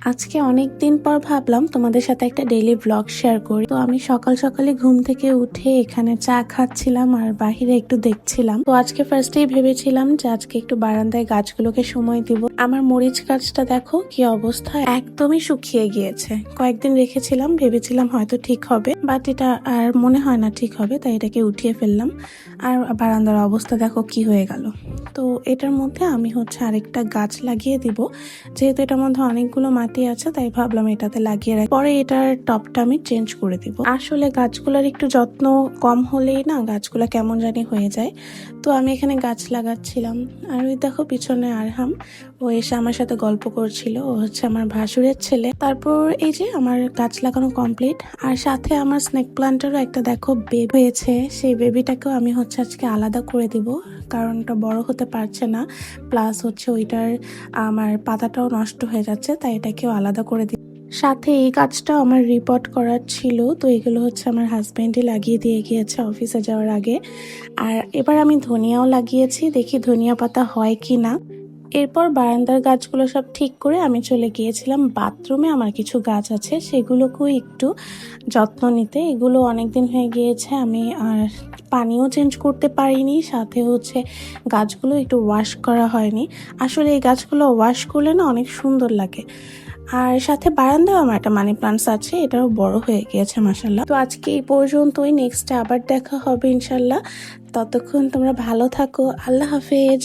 আজকে অনেক দিন পর ভাবলাম তোমাদের সাথে একটা ডেইলি ব্লগ শেয়ার করি। তো আমি সকাল সকালে ঘুম থেকে উঠে এখানে চা খাচ্ছিলাম আর বাহিরে একটু দেখছিলাম। তো আজকে ফার্স্টেই ভেবেছিলাম যে আজকে একটু বারান্দায় গাছগুলোকে সময় দিব। আমার মরিচ গাছটা দেখো কি অবস্থা, একদমই শুকিয়ে গিয়েছে। কয়েকদিন রেখেছিলাম, ভেবেছিলাম হয়তো ঠিক হবে, বাট এটা আর মনে হয় না ঠিক হবে, তাই এটাকে উঠিয়ে ফেললাম। আর বারান্দার অবস্থা দেখো কি হয়ে গেল। তো এটার মধ্যে আমি আরেকটা গাছ লাগিয়ে দিব, যেহেতু এটার মধ্যে অনেকগুলো মাটি আছে, তাই ভাবলাম এটাতে লাগিয়ে রাখি। পরে এটার টপটা আমি চেঞ্জ করে দিব। আসলে গাছগুলোর একটু যত্ন কম হলেই না গাছগুলো কেমন জানি হয়ে যায়। তো আমি এখানে গাছ লাগাচ্ছিলাম, আর ওই দেখো পিছনে আরহাম, ও এসে আমার সাথে গল্প করছিল। ও আমার ভাসুরের ছেলে। তারপর এই যে আমার গাছ লাগানো কমপ্লিট, আর সাথে আমার স্নেক প্লান্টেরও একটা দেখো বেবি হয়েছে। সেই বেবিটাকেও আমি আজকে আলাদা করে দিব, কারণ ওটা বড় হতে পারছে না, প্লাস ওইটার আমার পাতাটাও নষ্ট হয়ে যাচ্ছে, তাই এটাকেও আলাদা করে দিই। সাথে এই কাজটাও আমার রিপোর্ট করার ছিল, তো এগুলো আমার হাজবেন্ডই লাগিয়ে দিয়ে গিয়েছে অফিসে যাওয়ার আগে। আর এবার আমি ধনিয়াও লাগিয়েছি, দেখি ধনিয়া পাতা হয় কি না। এরপর বারান্দার গাছগুলো সব ঠিক করে আমি চলে গিয়েছিলাম বাথরুমে। আমার কিছু গাছ আছে, সেগুলোকেও একটু যত্ন নিতে। এগুলো অনেকদিন হয়ে গিয়েছে, আমি আর পানিও চেঞ্জ করতে পারিনি, সাথে গাছগুলো একটু ওয়াশ করা হয়নি। আসলে এই গাছগুলো ওয়াশ করলে না অনেক সুন্দর লাগে। আর সাথে বারান্দায় আমার একটা মানি প্লান্টস আছে, এটাও বড় হয়ে গিয়েছে মাশাআল্লাহ। তো আজকে এই পর্যন্তই, নেক্সট আবার দেখা হবে ইনশাল্লাহ। ততক্ষণ তোমরা ভালো থাকো, আল্লাহ হাফেজ।